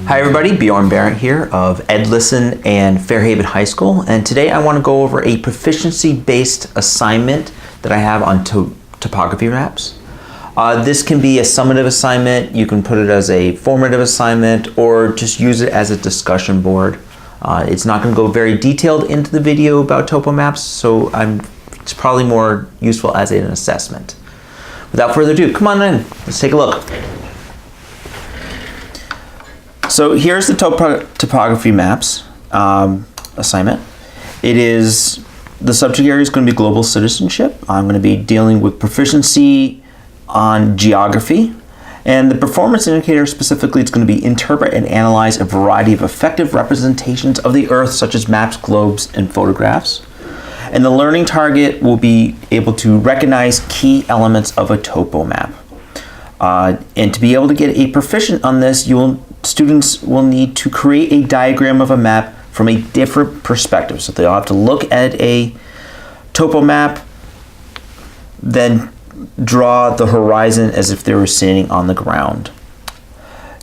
Hi everybody, Bjorn Barrett here of EdListen and Fairhaven High School, and today I want to go over a proficiency-based assignment that I have on topography maps. This can be a summative assignment, you can put it as a formative assignment, or just use it as a discussion board. It's not going to go very detailed into the video about topo maps, so it's probably more useful as an assessment. Without further ado, come on in, let's take a look. So here's the topography maps assignment. The subject area is going to be global citizenship. I'm going to be dealing with proficiency on geography. And the performance indicator specifically is going to be interpret and analyze a variety of effective representations of the Earth, such as maps, globes, and photographs. And the learning target will be able to recognize key elements of a topo map. And to be able to get a proficient on this, students will need to create a diagram of a map from a different perspective. So they'll have to look at a topo map, then draw the horizon as if they were sitting on the ground.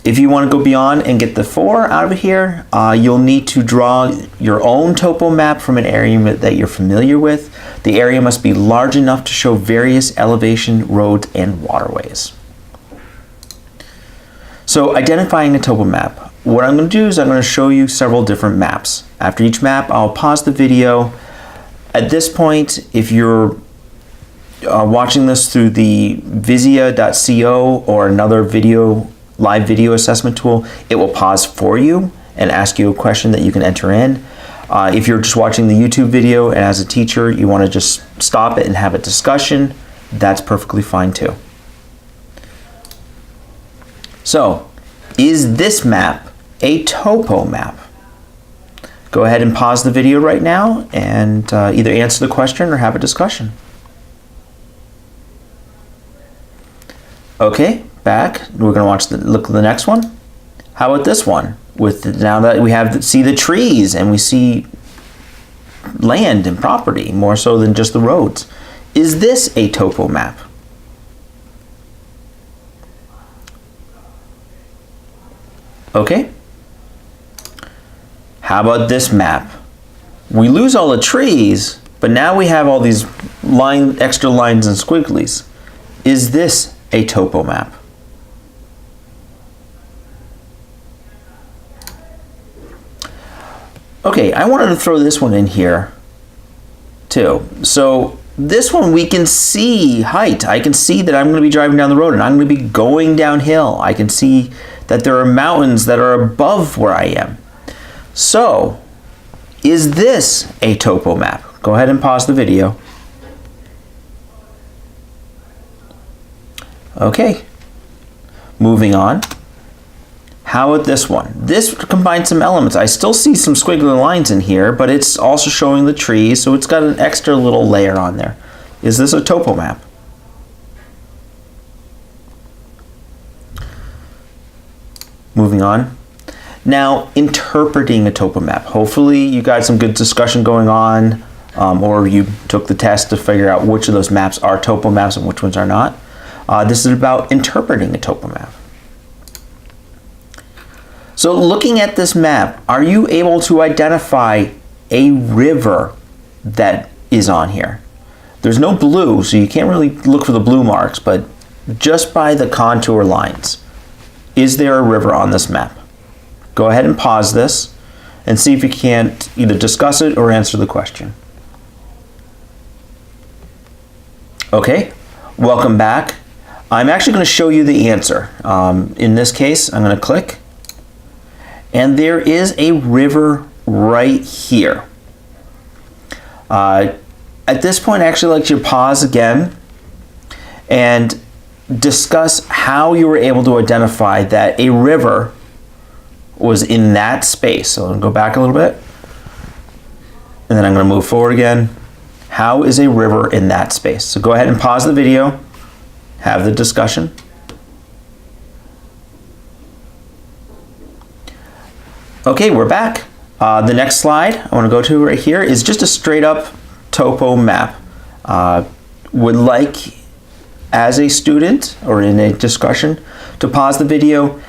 If you want to go beyond and get the 4 out of here, you'll need to draw your own topo map from an area that you're familiar with. The area must be large enough to show various elevation, roads, and waterways. So identifying a topo map. What I'm going to do is I'm going to show you several different maps. After each map, I'll pause the video. At this point, if you're watching this through the visia.co or another live video assessment tool, it will pause for you and ask you a question that you can enter in. If you're just watching the YouTube video and as a teacher you want to just stop it and have a discussion, that's perfectly fine too. So, is this map a topo map? Go ahead and pause the video right now and either answer the question or have a discussion. Okay, back. We're going to look at the next one. How about this one? Now that we see the trees and we see land and property more so than just the roads. Is this a topo map? Okay. How about this map? We lose all the trees, but now we have all these extra lines and squigglies. Is this a topo map? Okay, I wanted to throw this one in here too. So this one we can see height. I can see that I'm going to be driving down the road and I'm going to be going downhill. I can see that there are mountains that are above where I am. So, is this a topo map? Go ahead and pause the video. Okay, moving on. How about this one? This combines some elements. I still see some squiggly lines in here, but it's also showing the trees, so it's got an extra little layer on there. Is this a topo map? Moving on. Now, interpreting a topo map. Hopefully you got some good discussion going on, or you took the test to figure out which of those maps are topo maps and which ones are not. This is about interpreting a topo map. So looking at this map, are you able to identify a river that is on here? There's no blue, so you can't really look for the blue marks, but just by the contour lines, is there a river on this map? Go ahead and pause this and see if you can't either discuss it or answer the question. Okay, welcome back. I'm actually going to show you the answer. In this case, I'm going to click, and there is a river right here. At this point, I actually like you to pause again and discuss how you were able to identify that a river was in that space. So I'm going to go back a little bit, and then I'm going to move forward again. How is a river in that space? So go ahead and pause the video, have the discussion. Okay, we're back. The next slide I want to go to right here is just a straight up topo map. Would like, as a student or in a discussion, to pause the video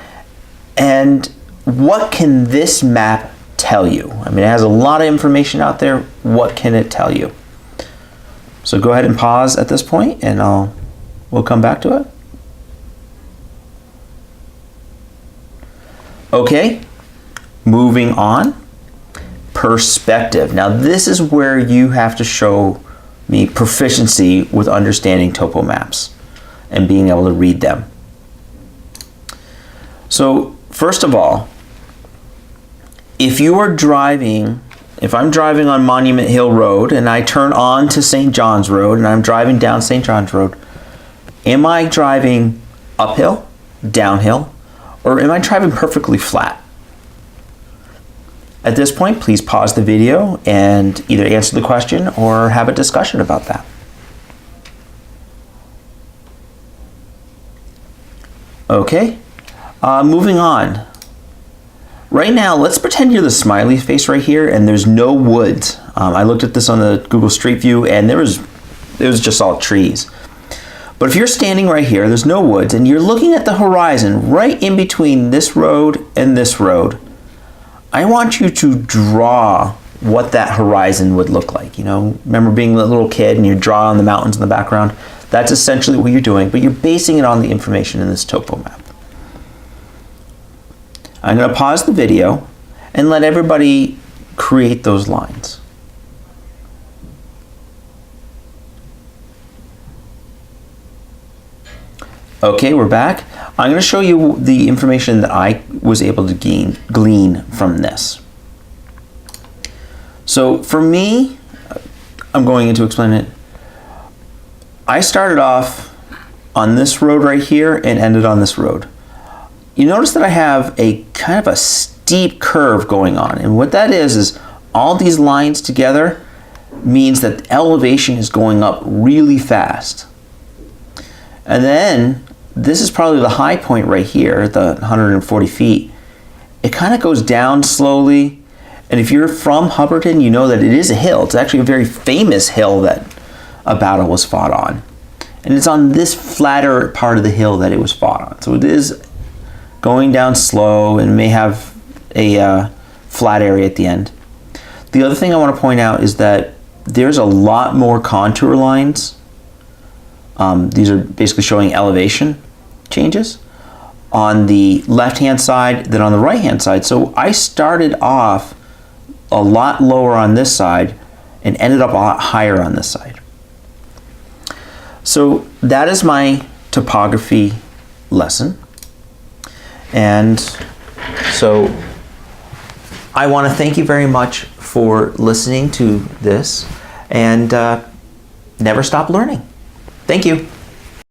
and what can this map tell you? I mean, it has a lot of information out there. What can it tell you? So go ahead and pause at this point, and we'll come back to it. Okay, moving on. Perspective. Now this is where you have to show me proficiency with understanding topo maps and being able to read them. So first of all, if I'm driving on Monument Hill Road and I turn on to St. John's Road and I'm driving down St. John's Road, am I driving uphill, downhill, or am I driving perfectly flat? At this point, please pause the video and either answer the question or have a discussion about that. Okay, moving on. Right now, let's pretend you're the smiley face right here and there's no woods. I looked at this on the Google Street View and it was just all trees. But if you're standing right here, there's no woods, and you're looking at the horizon right in between this road and this road, I want you to draw what that horizon would look like. You know, remember being a little kid and you draw on the mountains in the background? That's essentially what you're doing, but you're basing it on the information in this topo map. I'm going to pause the video and let everybody create those lines. Okay, we're back. I'm going to show you the information that I was able to glean from this. So for me, I'm going to explain it. I started off on this road right here and ended on this road. You notice that I have a kind of a steep curve going on, and what that is all these lines together means that the elevation is going up really fast. And then this is probably the high point right here, the 140 feet. It kind of goes down slowly. And if you're from Hubbardton, you know that it is a hill. It's actually a very famous hill that a battle was fought on. And it's on this flatter part of the hill that it was fought on. So it is going down slow and may have a flat area at the end. The other thing I want to point out is that there's a lot more contour lines. These are basically showing elevation changes on the left-hand side than on the right-hand side. So I started off a lot lower on this side and ended up a lot higher on this side. So that is my topography lesson. And so I want to thank you very much for listening to this, and never stop learning. Thank you.